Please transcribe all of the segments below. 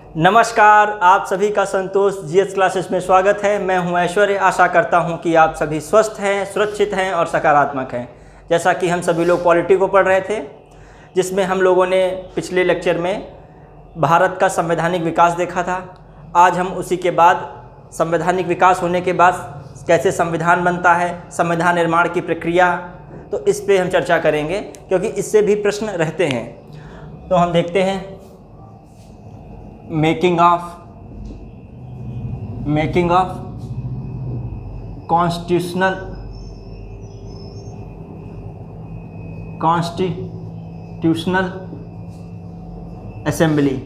नमस्कार, आप सभी का संतोष जीएस क्लासेस में स्वागत है। मैं हूं ऐश्वर्य। आशा करता हूं कि आप सभी स्वस्थ हैं, सुरक्षित हैं और सकारात्मक हैं। जैसा कि हम सभी लोग पॉलिटी को पढ़ रहे थे, जिसमें हम लोगों ने पिछले लेक्चर में भारत का संवैधानिक विकास देखा था। आज हम उसी के बाद संवैधानिक विकास होने के बाद कैसे संविधान बनता है, संविधान निर्माण की प्रक्रिया, तो इस पे हम चर्चा करेंगे क्योंकि इससे भी प्रश्न रहते हैं। तो हम देखते हैं making of constitutional assembly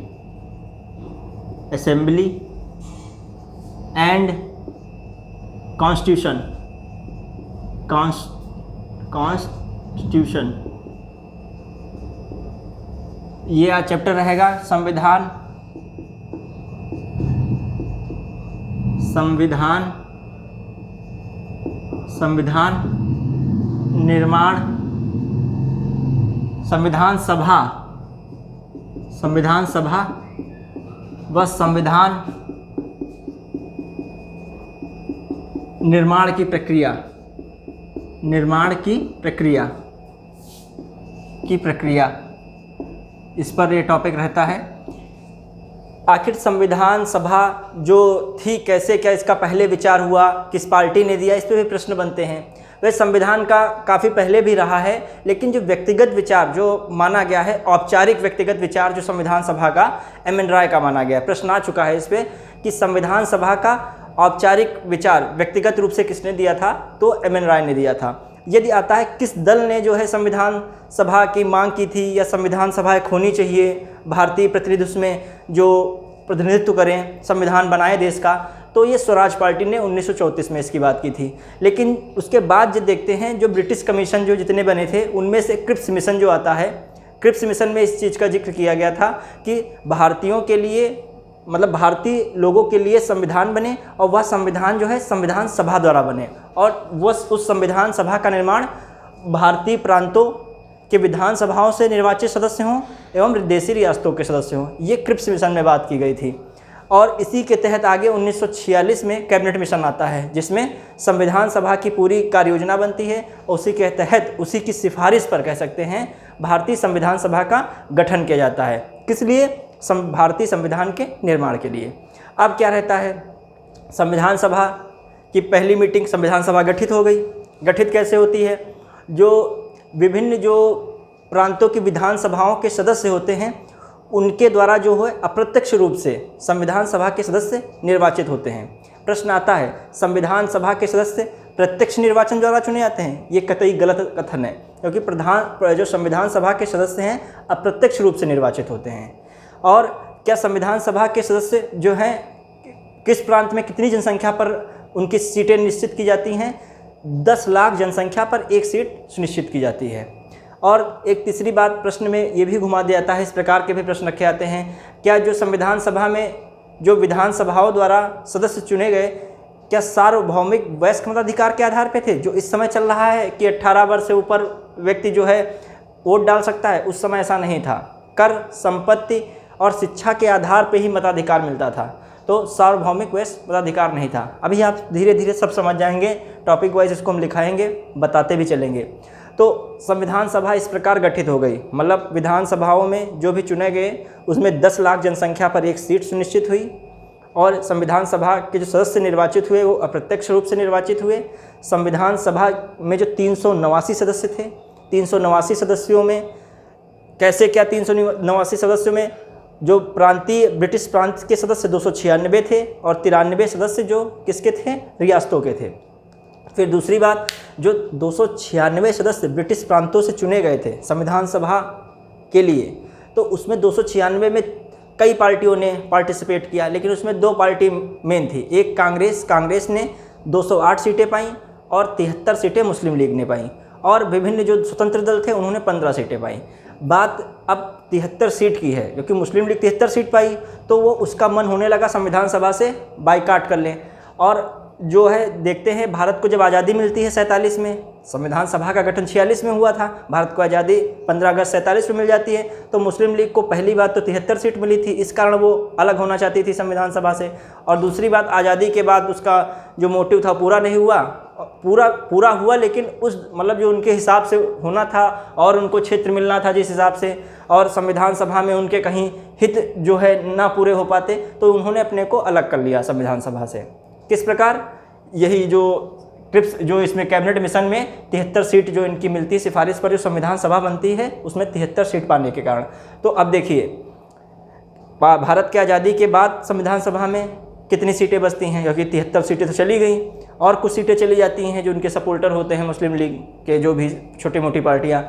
and constitution. ये आज चैप्टर रहेगा संविधान निर्माण, संविधान सभा व संविधान निर्माण की प्रक्रिया इस पर ये टॉपिक रहता है। आखिर संविधान सभा जो थी, कैसे क्या इसका पहले विचार हुआ, किस पार्टी ने दिया, इस पर भी प्रश्न बनते हैं। वह संविधान का काफ़ी पहले भी रहा है, लेकिन जो व्यक्तिगत विचार जो माना गया है, औपचारिक व्यक्तिगत विचार जो संविधान सभा का एम.एन. राय का माना गया है। प्रश्न आ चुका है इस पर कि संविधान सभा का औपचारिक विचार व्यक्तिगत रूप से किसने दिया था, तो एम.एन. राय ने दिया था। यदि आता है किस दल ने जो है संविधान सभा की मांग की थी या संविधान सभा एक होनी चाहिए, भारतीय प्रतिनिधि उसमें जो प्रतिनिधित्व करें, संविधान बनाए देश का, तो ये स्वराज पार्टी ने 1934 में इसकी बात की थी। लेकिन उसके बाद जो देखते हैं, जो ब्रिटिश कमीशन जो जितने बने थे, उनमें से क्रिप्स मिशन जो आता है, क्रिप्स मिशन में इस चीज़ का जिक्र किया गया था कि भारतीयों के लिए, मतलब भारतीय लोगों के लिए संविधान बने और वह संविधान जो है संविधान सभा द्वारा बने, और वह उस संविधान सभा का निर्माण भारतीय प्रांतों के विधानसभाओं से निर्वाचित सदस्य हों एवं विदेशी रियासतों के सदस्य हों। ये क्रिप्स मिशन में बात की गई थी। और इसी के तहत आगे 1946 में कैबिनेट मिशन आता है, जिसमें संविधान सभा की पूरी कार्य योजना बनती है। उसी के तहत, उसी की सिफारिश पर कह सकते हैं, भारतीय संविधान सभा का गठन किया जाता है। किस लिए? भारतीय संविधान के निर्माण के लिए। अब क्या रहता है, संविधान सभा की पहली मीटिंग, संविधान सभा गठित हो गई। गठित कैसे होती है? जो विभिन्न जो प्रांतों की विधानसभाओं के सदस्य होते हैं, उनके द्वारा जो है अप्रत्यक्ष रूप से संविधान सभा के सदस्य निर्वाचित होते हैं। प्रश्न आता है, संविधान सभा के सदस्य प्रत्यक्ष निर्वाचन द्वारा चुने जाते हैं? ये कतई गलत कथन है, क्योंकि जो संविधान सभा के सदस्य हैं अप्रत्यक्ष रूप से निर्वाचित होते हैं। और क्या संविधान सभा के सदस्य जो हैं, किस प्रांत में कितनी जनसंख्या पर उनकी सीटें निश्चित की जाती हैं? 10 लाख जनसंख्या पर एक सीट सुनिश्चित की जाती है। और एक तीसरी बात, प्रश्न में ये भी घुमा दिया जाता है, इस प्रकार के भी प्रश्न रखे जाते हैं, क्या जो संविधान सभा में जो विधानसभाओं द्वारा सदस्य चुने गए, क्या सार्वभौमिक वयस्क मताधिकार के आधार पे थे? जो इस समय चल रहा है कि 18 वर्ष से ऊपर व्यक्ति जो है वोट डाल सकता है, उस समय ऐसा नहीं था। कर, संपत्ति और शिक्षा के आधार पर ही मताधिकार मिलता था, तो सार्वभौमिक वयस्क मताधिकार नहीं था। अभी आप धीरे धीरे सब समझ जाएंगे, टॉपिक वाइज इसको हम लिखाएंगे, बताते भी चलेंगे। तो संविधान सभा इस प्रकार गठित हो गई, मतलब विधानसभाओं में जो भी चुने गए उसमें 10 लाख जनसंख्या पर एक सीट सुनिश्चित हुई, और संविधान सभा के जो सदस्य निर्वाचित हुए वो अप्रत्यक्ष रूप से निर्वाचित हुए। संविधान सभा में जो 389 सदस्य थे, 389 सदस्यों में कैसे क्या, 389 सदस्यों में जो प्रांतीय ब्रिटिश प्रांत के सदस्य 296 थे और 93 सदस्य जो किसके थे? रियासतों के थे। फिर दूसरी बात, जो 296 सदस्य ब्रिटिश प्रांतों से चुने गए थे संविधान सभा के लिए, तो उसमें 296 में कई पार्टियों ने पार्टिसिपेट किया, लेकिन उसमें 2 पार्टी मेन थी। एक कांग्रेस ने 208 सीटें पाईं और 73 सीटें मुस्लिम लीग ने पाईं, और विभिन्न जो स्वतंत्र दल थे उन्होंने 15 सीटें पाईं। बात अब 73 सीट की है, क्योंकि मुस्लिम लीग 73 सीट पाई, तो वो उसका मन होने लगा संविधान सभा से बाइकाट कर लें। और जो है देखते हैं, भारत को जब आज़ादी मिलती है 47 में, संविधान सभा का गठन 46 में हुआ था, भारत को आज़ादी 15 अगस्त 47 में मिल जाती है, तो मुस्लिम लीग को पहली बात तो 73 सीट मिली थी, इस कारण वो अलग होना चाहती थी संविधान सभा से। और दूसरी बात, आज़ादी के बाद उसका जो मोटिव था पूरा नहीं हुआ, पूरा हुआ लेकिन उस मतलब जो उनके हिसाब से होना था और उनको क्षेत्र मिलना था जिस हिसाब से, और संविधान सभा में उनके कहीं हित जो है ना पूरे हो पाते, तो उन्होंने अपने को अलग कर लिया संविधान सभा से। किस प्रकार, यही जो ट्रिप्स जो इसमें कैबिनेट मिशन में 73 सीट जो इनकी मिलती है सिफारिश पर, जो संविधान सभा बनती है उसमें 73 सीट पाने के कारण। तो अब देखिए भारत की आज़ादी के बाद संविधान सभा में कितनी सीटें बचती हैं, क्योंकि 73 सीटें तो चली गई और कुछ सीटें चली जाती हैं जो उनके सपोर्टर होते हैं मुस्लिम लीग के, जो भी छोटी मोटी पार्टियाँ।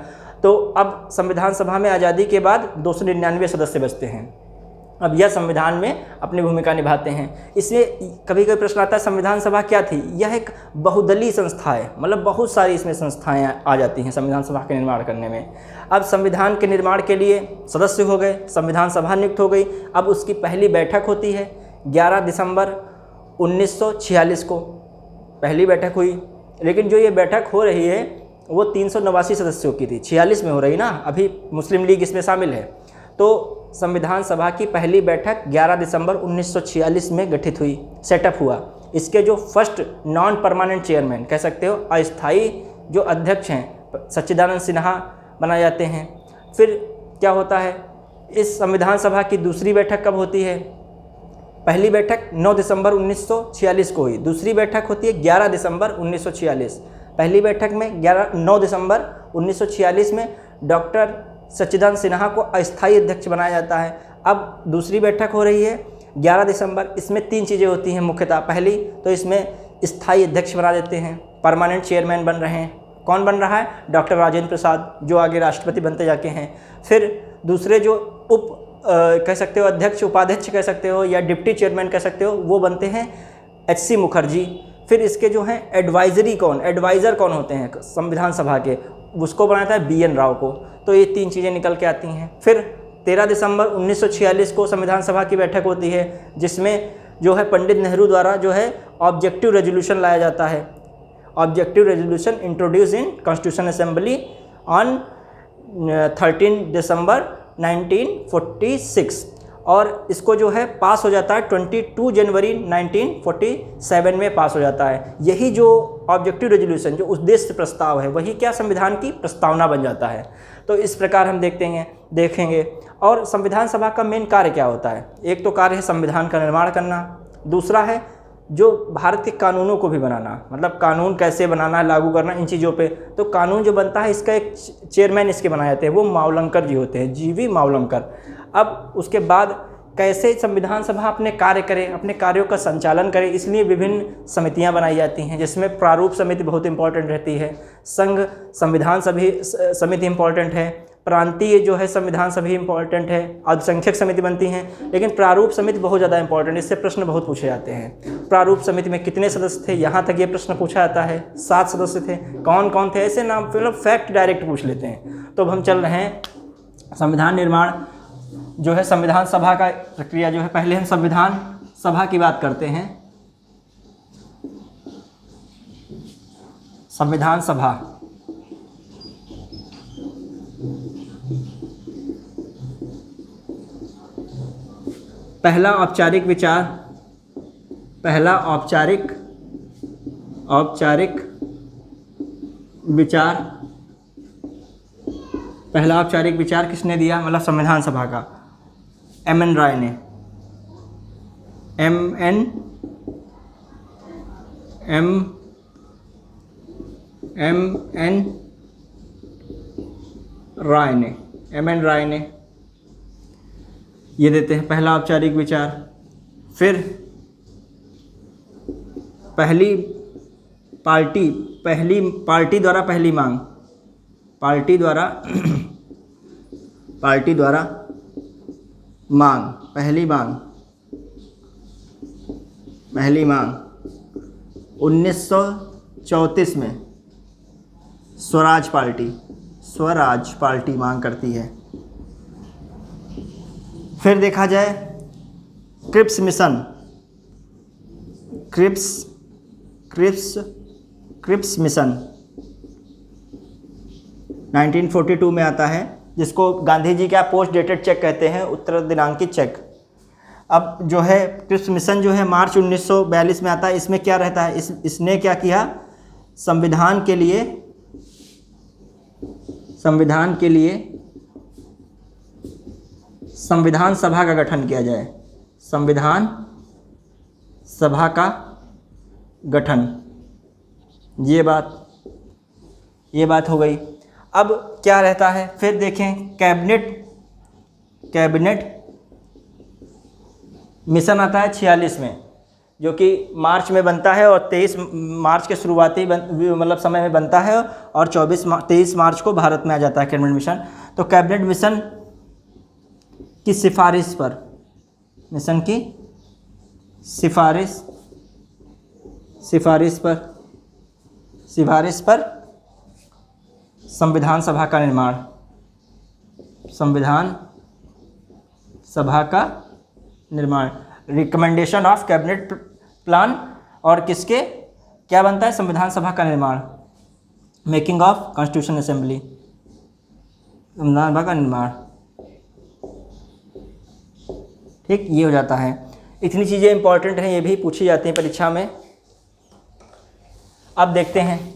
तो अब संविधान सभा में आज़ादी के बाद 299 सदस्य बचते हैं। अब यह संविधान में अपनी भूमिका निभाते हैं। इसमें कभी कभी प्रश्न आता है संविधान सभा क्या थी? यह एक बहुदलीय संस्था है, मतलब बहुत सारी इसमें संस्थाएं आ जाती हैं संविधान सभा के निर्माण करने में। अब संविधान के निर्माण के लिए सदस्य हो गए, संविधान सभा नियुक्त हो गई। अब उसकी पहली बैठक होती है 11 दिसंबर 1946 को पहली बैठक हुई, लेकिन जो ये बैठक हो रही है वो 389 सदस्यों की थी, 46 में हो रही ना, अभी मुस्लिम लीग इसमें शामिल है। तो संविधान सभा की पहली बैठक 11 दिसंबर 1946 में गठित हुई, सेटअप हुआ। इसके जो फर्स्ट नॉन परमानेंट चेयरमैन कह सकते हो, अस्थायी जो अध्यक्ष हैं, सच्चिदानंद सिन्हा बनाए जाते हैं। फिर क्या होता है, इस संविधान सभा की दूसरी बैठक कब होती है? पहली बैठक 9 दिसंबर 1946 को हुई, दूसरी बैठक होती है 11 दिसंबर 1946। पहली बैठक में 9 दिसंबर 1946 में डॉक्टर सच्चिदानंद सिन्हा को अस्थायी अध्यक्ष बनाया जाता है। अब दूसरी बैठक हो रही है 11 दिसंबर, इसमें 3 चीज़ें होती हैं मुख्यतः। पहली तो इसमें स्थायी अध्यक्ष बना देते हैं, परमानेंट चेयरमैन बन रहे हैं। कौन बन रहा है? डॉक्टर राजेंद्र प्रसाद, जो आगे राष्ट्रपति बनते जाके हैं। फिर दूसरे जो कह सकते हो अध्यक्ष, उपाध्यक्ष कह सकते हो, या डिप्टी चेयरमैन कह सकते हो, वो बनते हैं HC मुखर्जी। फिर इसके जो हैं एडवाइज़र कौन होते हैं संविधान सभा के, उसको बनाता है BN राव को। तो ये 3 चीज़ें निकल के आती हैं। फिर 13 दिसंबर 1946 को संविधान सभा की बैठक होती है, जिसमें जो है पंडित नेहरू द्वारा जो है ऑब्जेक्टिव रेजोल्यूशन लाया जाता है। Objective resolution introduce in constitution assembly on 13 दिसंबर 1946, और इसको जो है पास हो जाता है 22 जनवरी 1947 में पास हो जाता है। यही जो ऑब्जेक्टिव रेजोल्यूशन, जो उद्देश्य प्रस्ताव है, वही क्या संविधान की प्रस्तावना बन जाता है। तो इस प्रकार हम देखेंगे। और संविधान सभा का मेन कार्य क्या होता है? एक तो कार्य है संविधान का निर्माण करना, दूसरा है जो भारत के कानूनों को भी बनाना, मतलब कानून कैसे बनाना, लागू करना, इन चीज़ों पे। तो कानून जो बनता है इसका एक चेयरमैन इसके बनाए जाते हैं, वो मावलंकर जी होते हैं, GV मावलंकर। अब उसके बाद कैसे संविधान सभा अपने कार्य करे, अपने कार्यों का संचालन करे, इसलिए विभिन्न समितियां बनाई जाती हैं, जिसमें प्रारूप समिति बहुत इंपॉर्टेंट रहती है, संघ संविधान समिति इंपॉर्टेंट है, प्रांतीय जो है संविधान सभी इंपॉर्टेंट है, अल्पसंख्यक समिति बनती हैं, लेकिन प्रारूप समिति बहुत ज़्यादा इंपॉर्टेंट है। इससे प्रश्न बहुत पूछे जाते हैं। प्रारूप समिति में कितने सदस्य थे, यहाँ तक ये प्रश्न पूछा जाता है। 7 सदस्य थे। कौन कौन थे? ऐसे नाम मतलब फैक्ट डायरेक्ट पूछ लेते हैं। तो अब हम चल रहे हैं संविधान निर्माण जो है, संविधान सभा का प्रक्रिया जो है। पहले हम संविधान सभा की बात करते हैं। संविधान सभा पहला औपचारिक विचार, पहला औपचारिक विचार किसने दिया? मतलब संविधान सभा का MN राय ने। MN राय ने ये देते हैं पहला औपचारिक विचार। फिर पहली पार्टी द्वारा पहली मांग, पहली मांग 1934 में स्वराज पार्टी मांग करती है। फिर देखा जाए क्रिप्स मिशन 1942 में आता है, जिसको गांधी जी का पोस्ट डेटेड चेक कहते हैं, उत्तर दिनांकित चेक। अब जो है क्रिप्स मिशन जो है मार्च 1942 में आता है। इसमें क्या रहता है, इसने क्या किया, संविधान के लिए संविधान सभा का गठन किया जाए, संविधान सभा का गठन। ये बात हो गई। अब क्या रहता है, फिर देखें कैबिनेट मिशन आता है 46 में, जो कि मार्च में बनता है और 23 मार्च के शुरुआती मतलब समय में बनता है और 23 मार्च को भारत में आ जाता है कैबिनेट मिशन। तो कैबिनेट मिशन की सिफारिश पर संविधान सभा का निर्माण, रिकमेंडेशन ऑफ कैबिनेट प्लान, और किसके क्या बनता है, संविधान सभा का निर्माण, मेकिंग ऑफ कॉन्स्टिट्यूशन असेंबली, संविधान सभा का निर्माण। ठीक, ये हो जाता है। इतनी चीज़ें इंपॉर्टेंट हैं, ये भी पूछी जाती हैं परीक्षा में। अब देखते हैं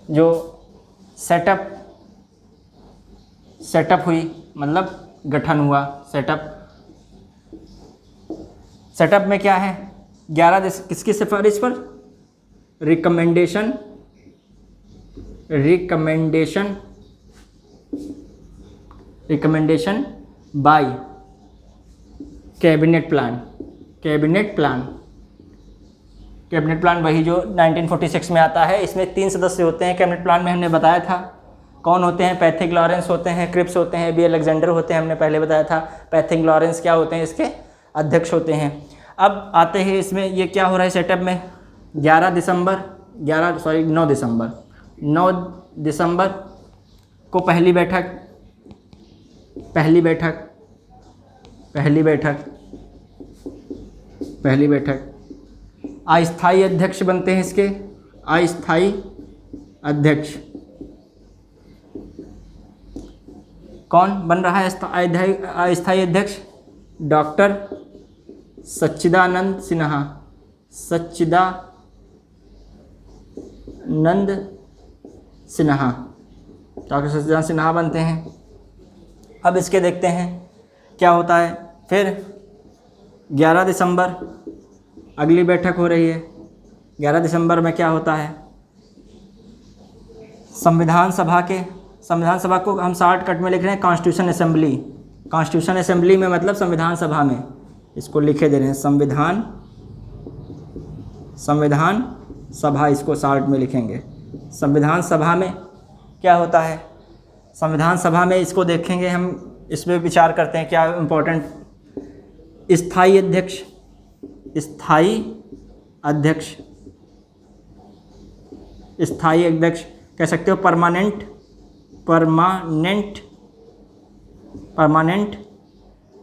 जो सेटअप हुई, मतलब गठन हुआ, सेटअप में क्या है, 11 किसकी सिफारिश पर, रिकमेंडेशन बाय कैबिनेट प्लान वही जो 1946 में आता है। इसमें 3 सदस्य होते हैं कैबिनेट प्लान में, हमने बताया था कौन होते हैं, पैथिक लॉरेंस होते हैं, क्रिप्स होते हैं, बी अलेक्जेंडर होते हैं, हमने पहले बताया था। पैथिक लॉरेंस क्या होते हैं, इसके अध्यक्ष होते हैं। अब आते हैं इसमें, ये क्या हो रहा है सेटअप में, 9 दिसंबर को पहली बैठक अस्थाई अध्यक्ष बनते हैं इसके, अस्थाई अध्यक्ष कौन बन रहा है अस्थाई अध्यक्ष, डॉक्टर सच्चिदानंद सिन्हा डॉक्टर सच्चिदानंद सिन्हा बनते हैं। अब इसके देखते हैं क्या होता है। फिर 11 दिसंबर अगली बैठक हो रही है। 11 दिसंबर में क्या होता है, संविधान सभा को हम शॉर्टकट में लिख रहे हैं कॉन्स्टिट्यूशन असेंबली में, मतलब संविधान सभा में, इसको लिखे दे रहे हैं संविधान सभा, इसको शॉर्ट में लिखेंगे। संविधान सभा में क्या होता है, संविधान सभा में इसको देखेंगे हम, इसमें विचार करते हैं क्या इम्पोर्टेंट, स्थायी अध्यक्ष कह सकते हो, परमानेंट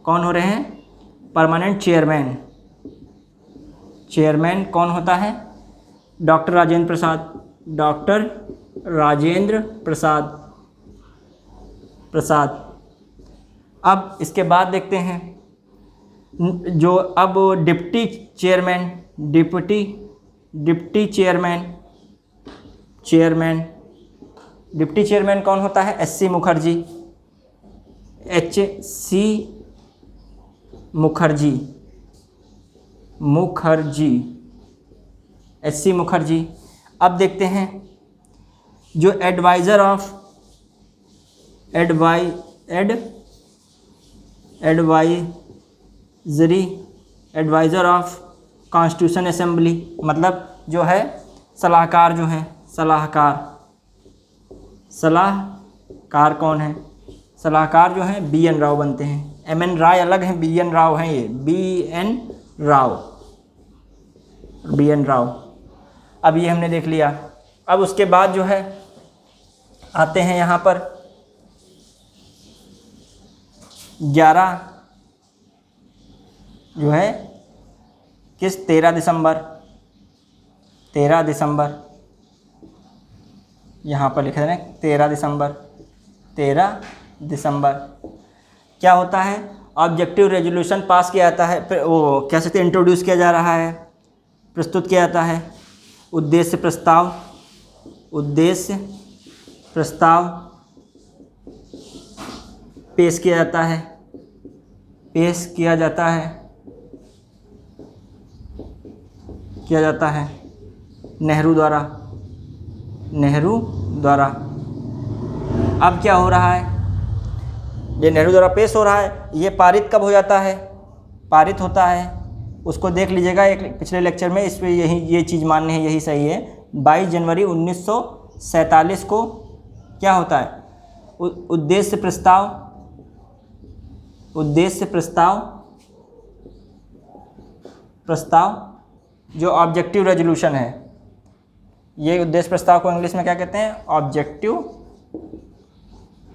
कौन हो रहे हैं, परमानेंट चेयरमैन कौन होता है, डॉक्टर राजेंद्र प्रसाद। अब इसके बाद देखते हैं जो अब डिप्टी चेयरमैन कौन होता है, एच सी मुखर्जी। अब देखते हैं जो एडवाइज़र ऑफ कॉन्स्टिट्यूशन असेंबली, मतलब जो है सलाहकार कौन है, सलाहकार जो हैं बी एन राव बनते हैं। एम एन राय अलग हैं, बी एन राव हैं, ये बी एन राव। अब ये हमने देख लिया। अब उसके बाद जो है आते हैं यहाँ पर 11 जो है किस 13 दिसंबर, 13 दिसंबर, यहाँ पर लिख रहे हैं 13 दिसंबर, 13 दिसंबर क्या होता है, ऑब्जेक्टिव रेजोल्यूशन पास किया जाता है, फिर वो कह सकते हैं इंट्रोड्यूस किया जा रहा है, प्रस्तुत किया जाता है। उद्देश्य प्रस्ताव, उद्देश्य प्रस्ताव पेश किया जाता है, पेश किया जाता है, किया जाता है नेहरू द्वारा, नेहरू द्वारा। अब क्या हो रहा है, ये नेहरू द्वारा पेश हो रहा है, ये पारित कब हो जाता है, पारित होता है, उसको देख लीजिएगा एक पिछले लेक्चर में, इस पर यही ये चीज़ माननी है, यही सही है। 22 जनवरी 1947 को क्या होता है, उद्देश्य प्रस्ताव, उद्देश्य प्रस्ताव, प्रस्ताव जो ऑब्जेक्टिव रेजोल्यूशन है, ये उद्देश्य प्रस्ताव को इंग्लिश में क्या कहते हैं, objective,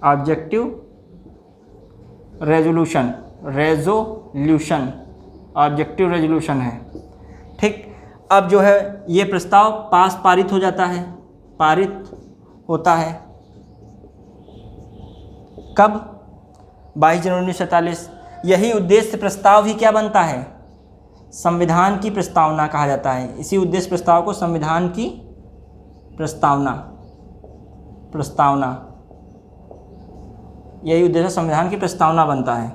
objective resolution, resolution objective resolution है। ठीक, अब जो है ये प्रस्ताव पारित हो जाता है, पारित होता है कब, 22 जनवरी 1947। यही उद्देश्य प्रस्ताव ही क्या बनता है, संविधान की प्रस्तावना कहा जाता है। इसी उद्देश्य प्रस्ताव को संविधान की प्रस्तावना, प्रस्तावना, यही उद्देश्य संविधान की प्रस्तावना बनता है,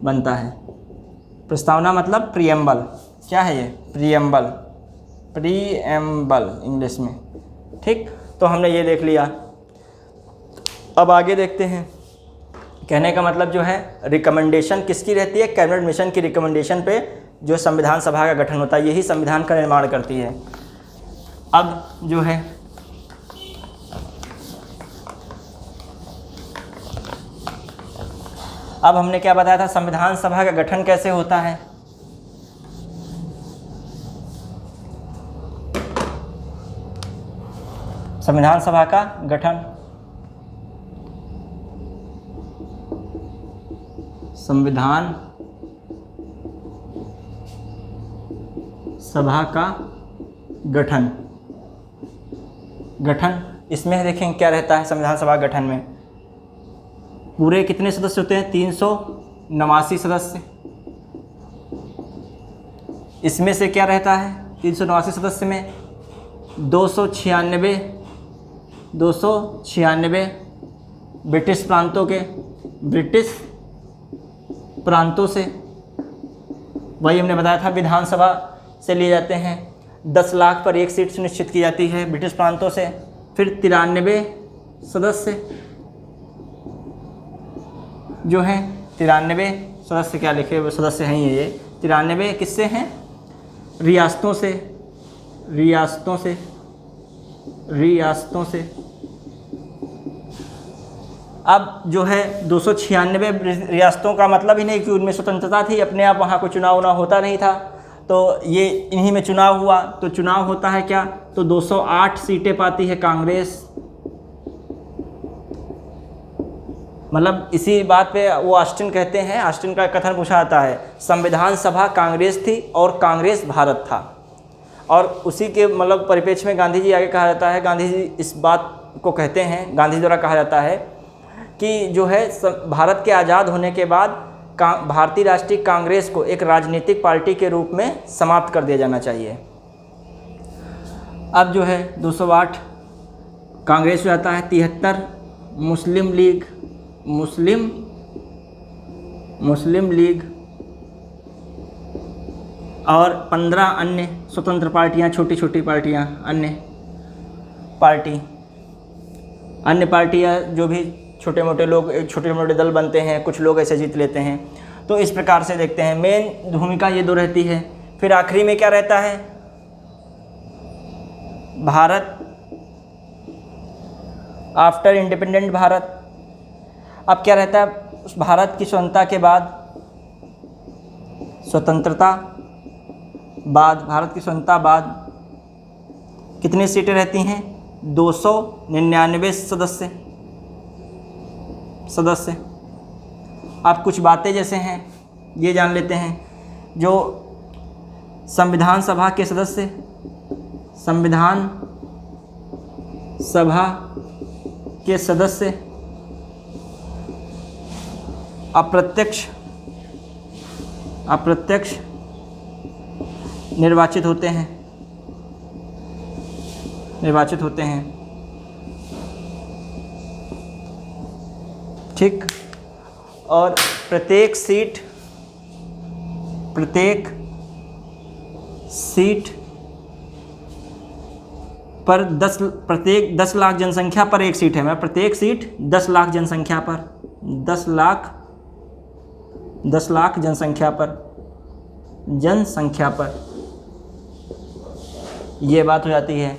बनता है। प्रस्तावना मतलब प्रीएम्बल, क्या है ये, प्रीएम्बल, प्रीएम्बल इंग्लिश में। ठीक, तो हमने ये देख लिया। अब आगे देखते हैं। कहने का मतलब जो है रिकमेंडेशन किसकी रहती है, कैबिनेट मिशन की रिकमेंडेशन पे जो संविधान सभा का गठन होता है, यही संविधान का निर्माण करती है। अब जो है अब हमने क्या बताया था, संविधान सभा का गठन कैसे होता है। संविधान सभा का गठन, संविधान सभा का गठन, गठन इसमें देखें क्या रहता है संविधान सभा गठन में, पूरे कितने सदस्य होते हैं, 389 सदस्य। इसमें से क्या रहता है, 389 सदस्य में 296 ब्रिटिश प्रांतों के, ब्रिटिश प्रांतों से, वही हमने बताया था विधानसभा से लिए जाते हैं। 10 लाख पर एक सीट सुनिश्चित की जाती है ब्रिटिश प्रांतों से। फिर 93 सदस्य जो हैं, 93 सदस्य क्या लिखे वो सदस्य हैं ये 93 किससे हैं, रियासतों से, रियासतों से, रियासतों से। अब जो है 296 रियासतों का मतलब ही नहीं कि उनमें स्वतंत्रता थी, अपने आप वहाँ कोई चुनाव उनाव होता नहीं था, तो ये इन्हीं में चुनाव हुआ। तो चुनाव होता है क्या, तो 208 सीटें पाती है कांग्रेस। मतलब इसी बात पे वो ऑस्टिन कहते हैं, ऑस्टिन का कथन पूछा जाता है, संविधान सभा कांग्रेस थी और कांग्रेस भारत था। और उसी के मतलब परिप्रेक्ष्य में गांधी जी आगे कहा जाता है, गांधी जी इस बात को कहते हैं, गांधी द्वारा कहा जाता है कि जो है भारत के आज़ाद होने के बाद भारतीय राष्ट्रीय कांग्रेस को एक राजनीतिक पार्टी के रूप में समाप्त कर दिया जाना चाहिए। अब जो है 208 कांग्रेस हो जाता है, 73 मुस्लिम लीग, मुस्लिम लीग और 15 अन्य स्वतंत्र पार्टियां, छोटी छोटी पार्टियां, अन्य पार्टियां जो भी छोटे मोटे लोग, छोटे मोटे दल बनते हैं, कुछ लोग ऐसे जीत लेते हैं। तो इस प्रकार से देखते हैं, मेन भूमिका ये दो रहती है। फिर आखिरी में क्या रहता है, भारत आफ्टर इंडिपेंडेंट भारत। अब क्या रहता है, उस भारत की स्वतंत्रता के बाद, स्वतंत्रता बाद, भारत की स्वतंत्रता बाद कितनी सीटें रहती हैं, 299 सदस्य। अब कुछ बातें जैसे हैं ये जान लेते हैं, जो संविधान सभा के सदस्य, संविधान सभा के सदस्य अप्रत्यक्ष निर्वाचित होते हैं। ठीक। और प्रत्येक सीट पर प्रत्येक 10 लाख जनसंख्या पर एक सीट है। प्रत्येक सीट 10 लाख जनसंख्या पर 10 लाख जनसंख्या पर ये बात हो जाती है।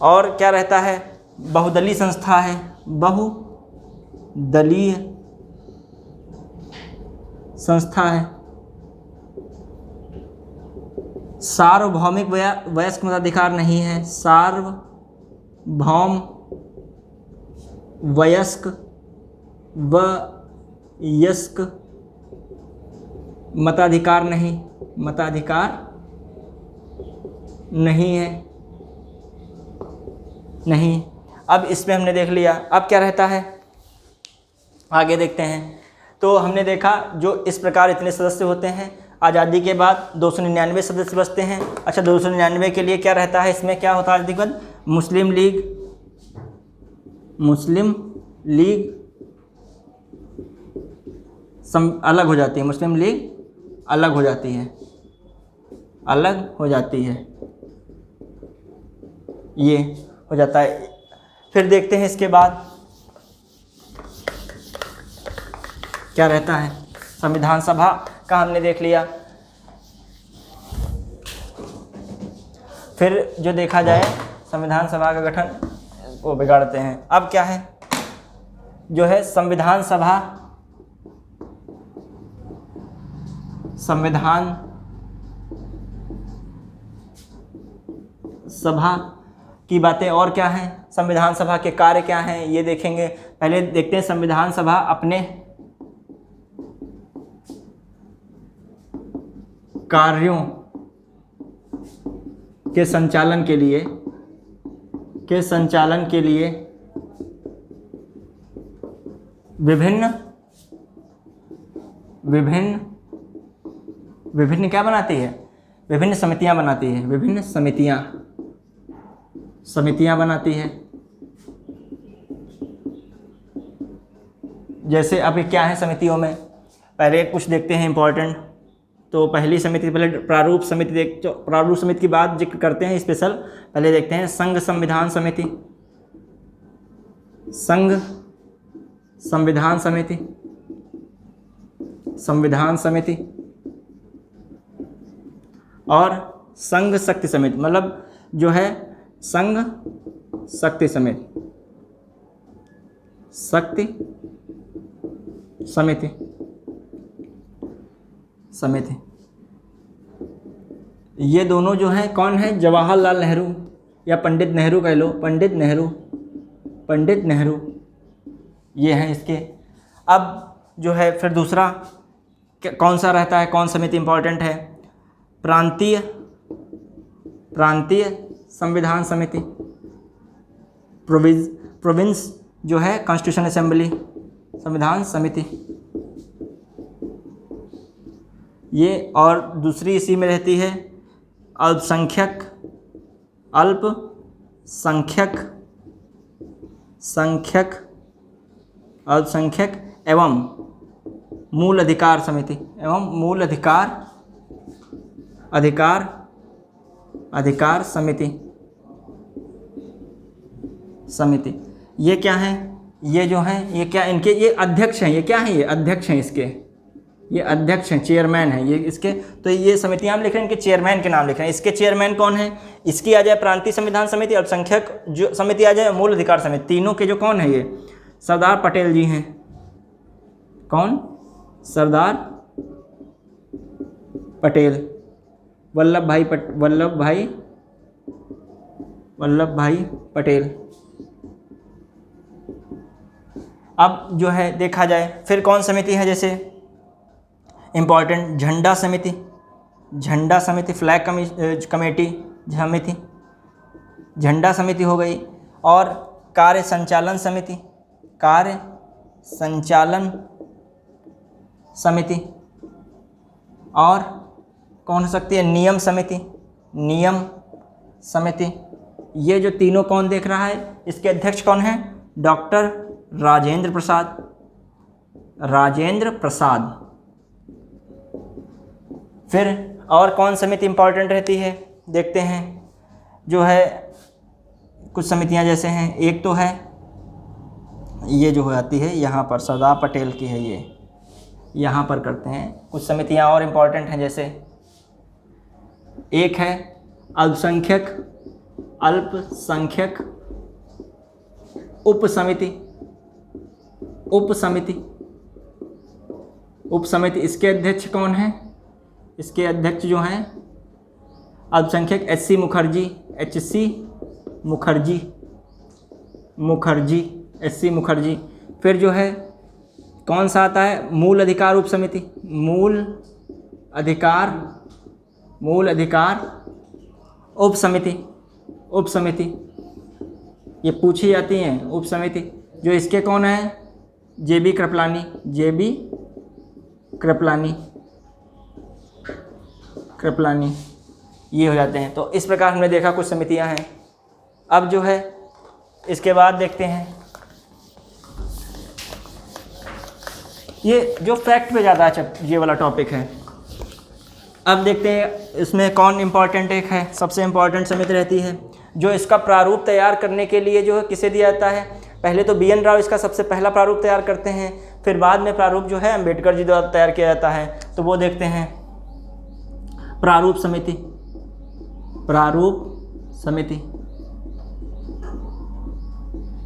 और क्या रहता है? बहुदलीय संस्था है, बहुदलीय संस्था है। सार्वभौमिक वयस्क मताधिकार नहीं है। सार्वभौम वयस्क मताधिकार नहीं है। नहीं। अब इसमें हमने देख लिया। अब क्या रहता है, आगे देखते हैं। तो हमने देखा जो इस प्रकार इतने सदस्य होते हैं। आज़ादी के बाद 299 सदस्य बचते हैं। अच्छा, 299 के लिए क्या रहता है? इसमें क्या होता है आज़ादी के बाद? मुस्लिम लीग अलग हो जाती है। मुस्लिम लीग अलग हो जाती है। ये हो जाता है। फिर देखते हैं इसके बाद क्या रहता है। संविधान सभा का हमने देख लिया। फिर जो देखा जाए संविधान सभा का गठन वो बिगाड़ते हैं। अब क्या है जो है संविधान सभा की बातें और क्या हैं, संविधान सभा के कार्य क्या हैं, ये देखेंगे। पहले देखते हैं संविधान सभा अपने कार्यों के संचालन के लिए विभिन्न क्या बनाती है? विभिन्न समितियां बनाती है। विभिन्न समितियां बनाती है। जैसे अब क्या है समितियों में, पहले कुछ देखते हैं इंपॉर्टेंट। तो पहली समिति, पहले प्रारूप समिति की बात जिक्र करते हैं स्पेशल। पहले देखते हैं संघ संविधान समिति और संघ शक्ति समिति, मतलब जो है संघ शक्ति समिति। ये दोनों जो हैं कौन है? जवाहरलाल नेहरू या पंडित नेहरू कह लो, पंडित नेहरू ये हैं इसके। अब जो है फिर दूसरा कौन सा रहता है, कौन समिति इंपॉर्टेंट है? प्रांतीय संविधान समिति। प्रोविंस जो है कॉन्स्टिट्यूशन असेंबली संविधान समिति ये। और दूसरी इसी में रहती है अल्पसंख्यक एवं मूल अधिकार समिति अधिकार समिति। ये क्या है? ये जो हैं ये क्या, इनके ये अध्यक्ष हैं। ये क्या हैं? ये अध्यक्ष हैं इसके। ये अध्यक्ष हैं, चेयरमैन हैं ये इसके। तो ये समितियां हम लिख रहे हैं, इनके चेयरमैन के नाम लिख रहे हैं। इसके चेयरमैन कौन है? इसकी आ जाए प्रांतीय संविधान समिति, अल्पसंख्यक जो समिति आ जाए मूल अधिकार समिति। तीनों के जो कौन है? ये सरदार पटेल जी हैं। कौन? सरदार पटेल, वल्लभ भाई पटेल। अब जो है देखा जाए फिर कौन समिति है, जैसे इम्पॉर्टेंट झंडा झंडा समिति, फ्लैग कमेटी समिति, झंडा समिति हो गई। और कार्य संचालन समिति, कार्य संचालन समिति। और कौन हो सकती है? नियम समिति, नियम समिति। ये जो तीनों कौन देख रहा है? इसके अध्यक्ष कौन है? डॉक्टर राजेंद्र प्रसाद, राजेंद्र प्रसाद। फिर और कौन समिति इंपॉर्टेंट रहती है? देखते हैं। जो है कुछ समितियां जैसे हैं, एक तो है ये जो हो जाती है यहाँ पर, सरदार पटेल की है ये, यहाँ पर करते हैं। कुछ समितियां और इम्पॉर्टेंट हैं, जैसे एक है अल्पसंख्यक उप समिति, उप समिति, उप समिति। इसके अध्यक्ष कौन है? इसके अध्यक्ष जो हैं अल्पसंख्यक HC Mukherjee, HC Mukherjee, HC Mukherjee. फिर जो है कौन सा आता है? मूल अधिकार उप समिति, मूल अधिकार उप समिति, ये पूछी जाती हैं उप समिति। जो इसके कौन है? JB कृपलानी, ये हो जाते हैं। तो इस प्रकार हमने देखा कुछ समितियां हैं। अब जो है इसके बाद देखते हैं, ये जो फैक्ट पे ज़्यादा ये वाला टॉपिक है। अब देखते हैं इसमें कौन इम्पॉर्टेंट एक है, सबसे इम्पॉर्टेंट समिति रहती है जो इसका प्रारूप तैयार करने के लिए जो है किसे दिया जाता है? पहले तो BN राव इसका सबसे पहला प्रारूप तैयार करते हैं, फिर बाद में प्रारूप जो है अम्बेडकर जी द्वारा तैयार किया जाता है। तो वो देखते हैं प्रारूप समिति।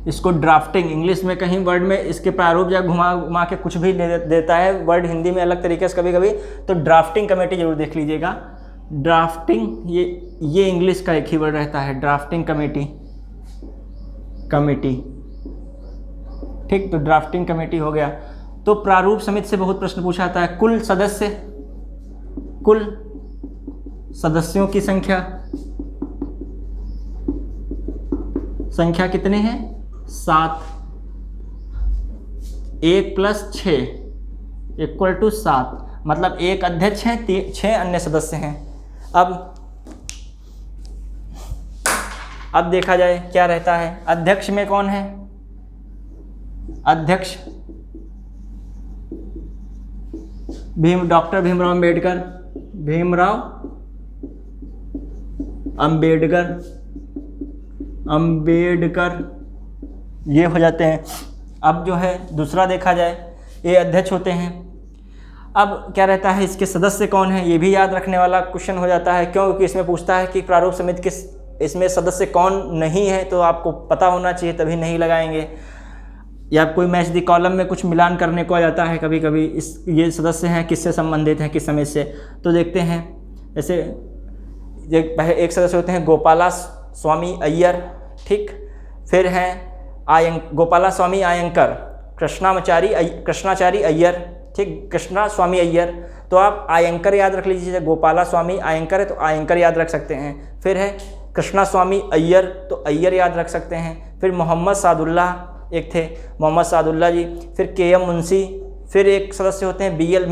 इसको ड्राफ्टिंग, इंग्लिश में कहीं वर्ड में इसके प्रारूप या घुमा के कुछ भी देता है वर्ड, हिंदी में अलग तरीके से कभी कभी। तो ड्राफ्टिंग कमेटी जरूर देख लीजिएगा। ड्राफ्टिंग ये इंग्लिश का एक ही वर्ड रहता है, ड्राफ्टिंग कमेटी। ठीक, तो ड्राफ्टिंग कमेटी हो गया। तो प्रारूप समिति से बहुत प्रश्न पूछा जाता है। कुल सदस्यों की संख्या कितने हैं? 7। 1 + 6 = 7, मतलब एक अध्यक्ष है, 6 अन्य सदस्य हैं। अब देखा जाए क्या रहता है। अध्यक्ष में कौन है? अध्यक्ष डॉक्टर भीमराव अम्बेडकर, ये हो जाते हैं। अब जो है दूसरा देखा जाए, ये अध्यक्ष होते हैं। अब क्या रहता है, इसके सदस्य कौन है? ये भी याद रखने वाला क्वेश्चन हो जाता है, क्योंकि इसमें पूछता है कि प्रारूप समिति किस इसमें सदस्य कौन नहीं है, तो आपको पता होना चाहिए, तभी नहीं लगाएंगे। या कोई मैच दी कॉलम में कुछ मिलान करने को आ जाता है कभी कभी, ये सदस्य हैं किससे संबंधित हैं, किस समय से। तो देखते हैं, जैसे एक सदस्य होते हैं गोपाला स्वामी अय्यर, ठीक। फिर हैं गोपाला स्वामी अयंकर, कृष्णाचारी अय्यर, ठीक, कृष्णा स्वामी अय्यर। तो आप अयंकर याद रख लीजिए, जैसे गोपाला स्वामी अयंकर है तो अयंकर याद रख सकते हैं। फिर है कृष्णा स्वामी अय्यर, तो अय्यर याद रख सकते हैं। फिर मोहम्मद सादुल्ला एक थे, मोहम्मद सादुल्ला जी। फिर KM मुंशी। फिर एक सदस्य होते हैं BL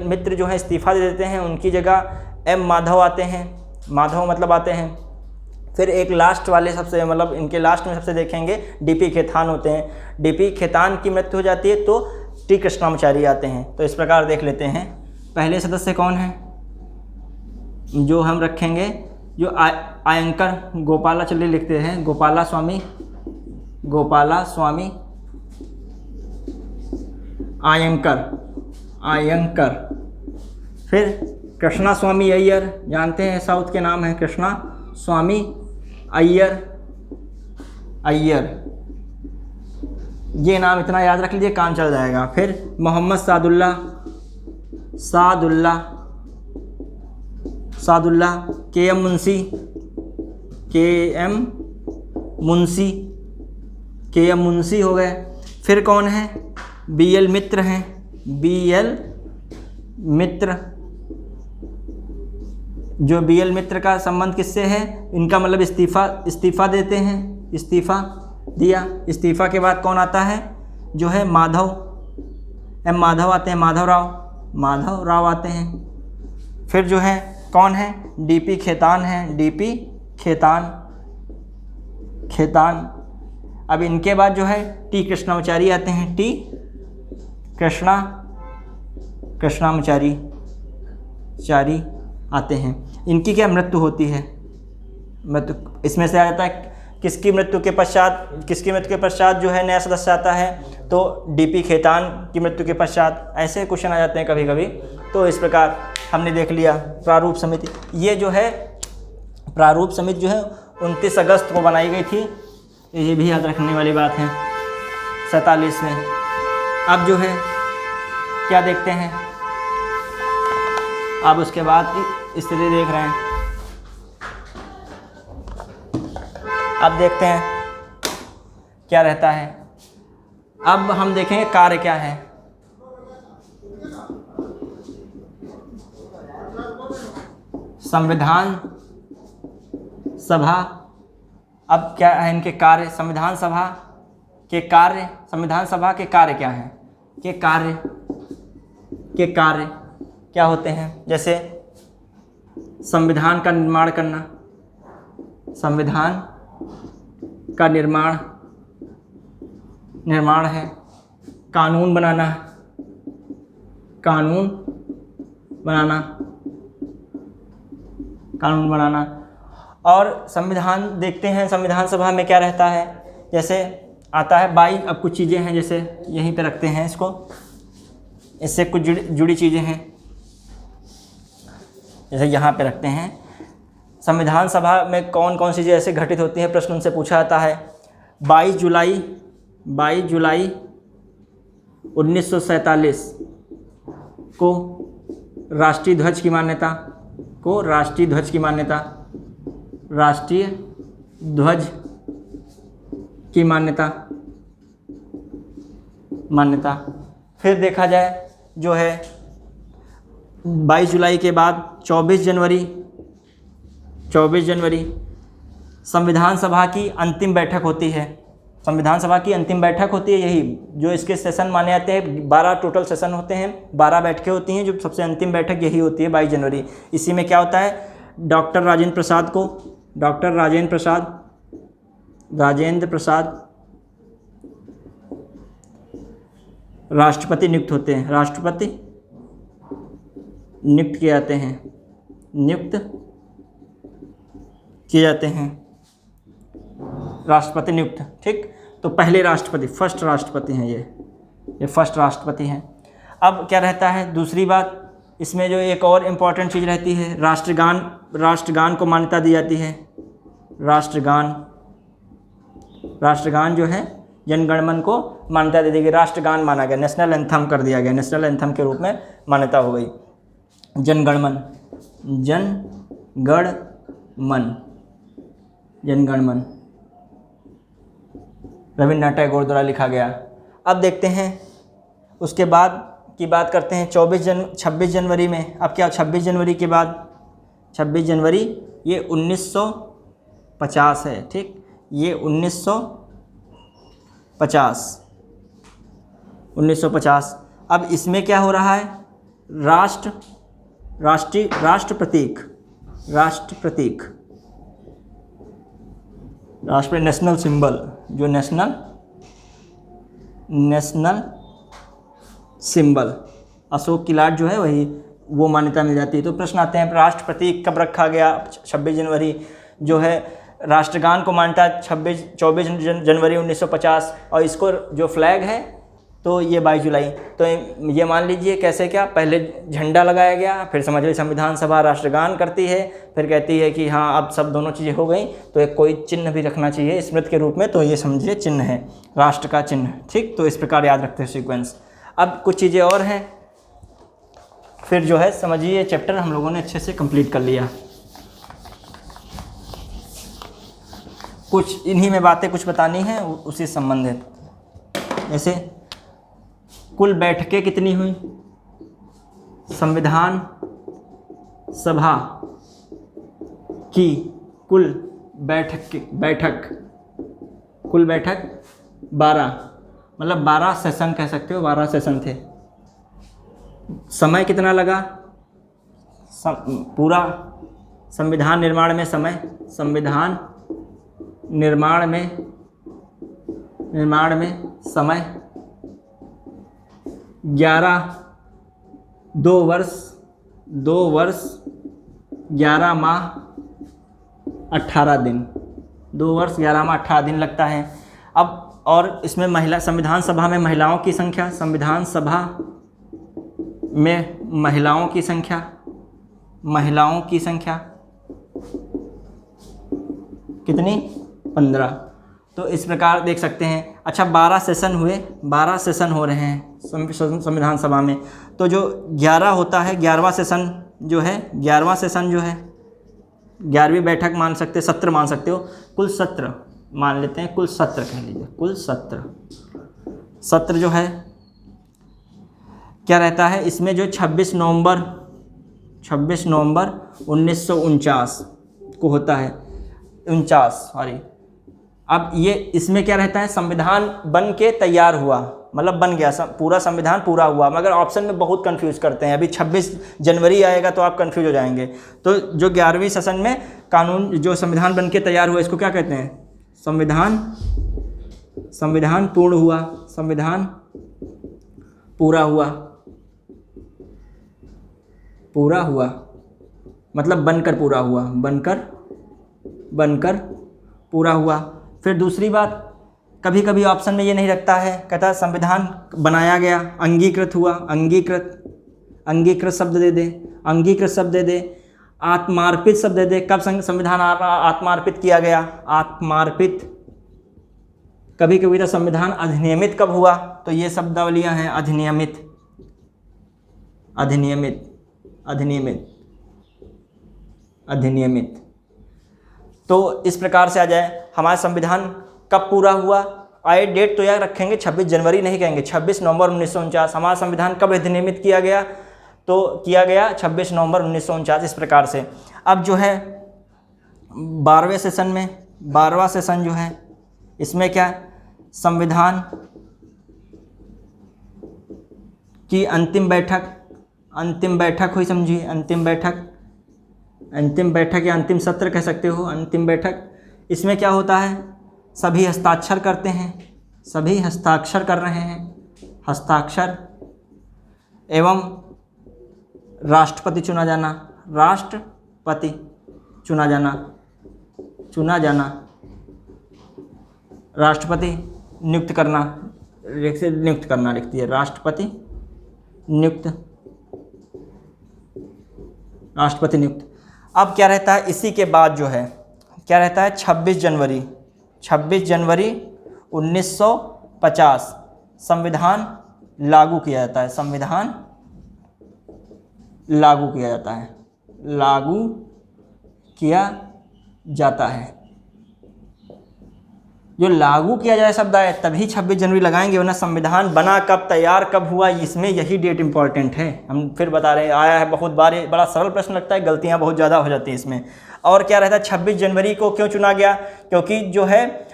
मित्र जो है इस्तीफ़ा दे देते हैं, उनकी जगह M माधव आते हैं, माधव मतलब आते हैं। फिर एक लास्ट वाले सबसे मतलब इनके लास्ट में सबसे देखेंगे DP खेतान होते हैं। DP खेतान की मृत्यु हो जाती है तो T कृष्णाचारी आते हैं। तो इस प्रकार देख लेते हैं। पहले सदस्य कौन है जो हम रखेंगे, जो अयंकर गोपाला, चलिए लिखते हैं गोपाला स्वामी अयंकर। फिर कृष्णा स्वामी अय्यर, जानते हैं साउथ के नाम है, कृष्णा स्वामी अय्यर, ये नाम इतना याद रख लीजिए, काम चल जाएगा। फिर मोहम्मद सादुल्ला, KM मुंशी हो गए। फिर कौन है, BL मित्र हैं, BL मित्र, जो BL मित्र का संबंध किससे है, इनका मतलब इस्तीफा देते हैं, इस्तीफा दिया। इस्तीफा के बाद कौन आता है, जो है माधव, M माधव आते हैं, माधव राव आते हैं। फिर जो है कौन है, DP खेतान है, DP खेतान। अब इनके बाद जो है T कृष्णामाचारी आते हैं, T कृष्णामाचारी आते हैं। इनकी क्या मृत्यु होती है, मृत्यु इसमें से आ जाता है किसकी मृत्यु के पश्चात जो है नया सदस्य आता है, तो DP खेतान की मृत्यु के पश्चात। ऐसे क्वेश्चन आ जाते हैं कभी कभी। तो इस प्रकार हमने देख लिया प्रारूप समिति। ये जो है प्रारूप समिति जो है 29 अगस्त को बनाई गई थी, ये भी याद रखने वाली बात है, 47 में। अब जो है क्या देखते हैं, अब उसके बाद स्थिति देख रहे हैं। अब देखते हैं क्या रहता है। अब हम देखेंगे कार्य क्या है। संविधान सभा, अब क्या है इनके कार्य, संविधान सभा के कार्य क्या हैं, के कार्य क्या होते हैं। जैसे संविधान का निर्माण करना, संविधान का निर्माण है। कानून बनाना और संविधान देखते हैं संविधान सभा में क्या रहता है। जैसे आता है 22, अब कुछ चीज़ें हैं, जैसे यहीं पे रखते हैं इसको, इससे कुछ जुड़ी चीज़ें हैं, जैसे यहाँ पे रखते हैं। संविधान सभा में कौन कौन सी चीज़ें ऐसे घटित होती हैं, प्रश्न उनसे पूछा जाता है। 22 जुलाई 1947 को राष्ट्रीय ध्वज की मान्यता, राष्ट्रीय ध्वज की मान्यता। फिर देखा जाए जो है 22 जुलाई के बाद 24 जनवरी संविधान सभा की अंतिम बैठक होती है। यही जो इसके सेशन माने जाते हैं, 12 टोटल सेशन होते हैं, 12 बैठकें होती हैं, जो सबसे अंतिम बैठक यही होती है 22 जनवरी। इसी में क्या होता है, डॉक्टर राजेंद्र प्रसाद राष्ट्रपति नियुक्त होते हैं, नियुक्त किए जाते हैं, राष्ट्रपति नियुक्त। ठीक, तो पहले राष्ट्रपति, फर्स्ट राष्ट्रपति हैं ये फर्स्ट राष्ट्रपति हैं। अब क्या रहता है, दूसरी बात इसमें जो एक और इम्पॉर्टेंट चीज़ रहती है, राष्ट्रगान को मान्यता दी जाती है। राष्ट्रगान जो है जनगणमन को मान्यता दे दी गई, राष्ट्रगान माना गया, नेशनल एंथम कर दिया गया, नेशनल एंथम के रूप में मान्यता हो गई। जनगणमन रविन्द्रनाथ टैगोर द्वारा लिखा गया। अब देखते हैं उसके बाद की बात करते हैं 26 जनवरी में। अब क्या 26 जनवरी के बाद, 26 जनवरी ये 1950 है। ठीक, ये 1950। अब इसमें क्या हो रहा है, राष्ट्र प्रतीक नेशनल सिंबल, जो नेशनल सिंबल अशोक की लाट जो है वही, वो मान्यता मिल जाती है। तो प्रश्न आते हैं राष्ट्र प्रतीक कब रखा गया, 26 जनवरी जो है। राष्ट्रगान को मान्यता 24 जनवरी 1950, और इसको जो फ्लैग है तो ये 22 जुलाई। तो ये मान लीजिए कैसे, क्या पहले झंडा लगाया गया, फिर समझ लीजिए संविधान सभा राष्ट्रगान करती है, फिर कहती है कि हाँ अब सब दोनों चीज़ें हो गई, तो एक कोई चिन्ह भी रखना चाहिए स्मृति के रूप में, तो ये समझिए चिन्ह है, राष्ट्र का चिन्ह। ठीक, तो इस प्रकार याद रखते हैं सीक्वेंस। अब कुछ चीज़ें और हैं, फिर जो है समझिए ये चैप्टर हम लोगों ने अच्छे से कंप्लीट कर लिया। कुछ इन्हीं में बातें कुछ बतानी हैं उसी संबंधित। जैसे कुल बैठकें कितनी हुई, संविधान सभा की कुल बैठक 12, मतलब 12 सेशन कह सकते हो, 12 सेशन थे। समय कितना लगा? पूरा संविधान निर्माण में समय, संविधान निर्माण में समय 2 वर्ष 11 माह 18 दिन, 2 वर्ष 11 माह 18 दिन लगता है। अब और इसमें संविधान सभा में महिलाओं की संख्या, संविधान सभा में महिलाओं की संख्या कितनी? 15। तो इस प्रकार देख सकते हैं। अच्छा, 12 सेशन हुए, 12 सेशन हो रहे हैं संविधान सभा में। तो जो 11 होता है, 11वां सेशन जो है, 11वीं बैठक मान सकते, सत्र मान सकते हो, कुल सत्र मान लेते हैं, कुल सत्र कह लीजिए, कुल सत्र जो है क्या रहता है इसमें? जो 26 नवंबर 1949 को होता है, 49 सॉरी। अब ये इसमें क्या रहता है? संविधान बन के तैयार हुआ, मतलब बन गया, पूरा संविधान पूरा हुआ। मगर ऑप्शन में बहुत कंफ्यूज करते हैं। अभी 26 जनवरी आएगा तो आप कंफ्यूज हो जाएंगे। तो जो 11वीं सेशन में कानून, जो संविधान बन के तैयार हुआ, इसको क्या कहते हैं? संविधान पूर्ण हुआ, संविधान पूरा हुआ मतलब बनकर पूरा हुआ, बनकर पूरा हुआ। फिर दूसरी बात, कभी कभी ऑप्शन में ये नहीं रखता है, कहता है संविधान बनाया गया, अंगीकृत हुआ, अंगीकृत शब्द दे दे, आत्मार्पित शब्द दे दे। कब संविधान आत्मार्पित किया गया? आत्मार्पित। कभी कभी तो संविधान अधिनियमित कब हुआ? तो ये शब्दावलियां हैं, अधिनियमित। तो इस प्रकार से आ जाए हमारा संविधान कब पूरा हुआ। आए डेट तो याद रखेंगे, 26 जनवरी नहीं कहेंगे, 26 नवंबर 1949। हमारा संविधान कब अधिनियमित किया गया? तो किया गया 26 नवंबर 1949। इस प्रकार से अब जो है 12वें सेशन में, 12वां सेशन जो है, इसमें क्या? संविधान की अंतिम बैठक हुई, समझिए, अंतिम बैठक या अंतिम सत्र कह सकते हो, अंतिम बैठक। इसमें क्या होता है? सभी हस्ताक्षर करते हैं, सभी हस्ताक्षर कर रहे हैं, हस्ताक्षर एवं राष्ट्रपति चुना जाना, राष्ट्रपति नियुक्त करना लिखती है, राष्ट्रपति नियुक्त। अब क्या रहता है इसी के बाद जो है, क्या रहता है? 26 जनवरी 1950 संविधान लागू किया जाता है, जो लागू किया जाए शब्द आए तभी 26 जनवरी लगाएंगे, वरना संविधान बना कब, तैयार कब हुआ, इसमें यही डेट इंपॉर्टेंट है। हम फिर बता रहे हैं, आया है बहुत बार, बड़ा सरल प्रश्न लगता है, गलतियां बहुत ज़्यादा हो जाती हैं इसमें। और क्या रहता है 26 जनवरी को क्यों चुना गया? क्योंकि जो है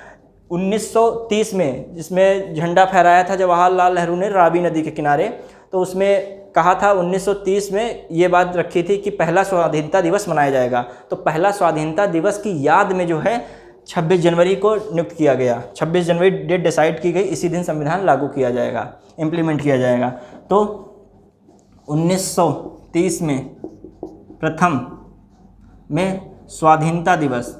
1930 में जिसमें झंडा फहराया था जवाहरलाल नेहरू ने रावी नदी के किनारे, तो उसमें कहा था 1930 में ये बात रखी थी कि पहला स्वाधीनता दिवस मनाया जाएगा। तो पहला स्वाधीनता दिवस की याद में जो है 26 जनवरी को नियुक्त किया गया, 26 जनवरी डेट डिसाइड की गई, इसी दिन संविधान लागू किया जाएगा, इम्प्लीमेंट किया जाएगा। तो 1930 में प्रथम में स्वाधीनता दिवस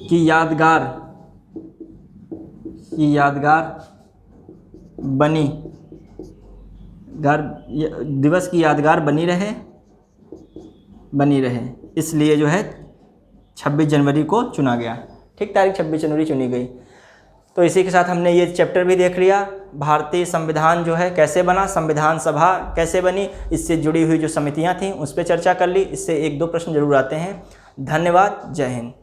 की यादगार बनी रहे, इसलिए जो है 26 जनवरी को चुना गया। ठीक, तारीख 26 जनवरी चुनी गई। तो इसी के साथ हमने ये चैप्टर भी देख लिया, भारतीय संविधान जो है कैसे बना, संविधान सभा कैसे बनी, इससे जुड़ी हुई जो समितियां थीं उस पर चर्चा कर ली। इससे 1-2 प्रश्न जरूर आते हैं। धन्यवाद, जय हिंद।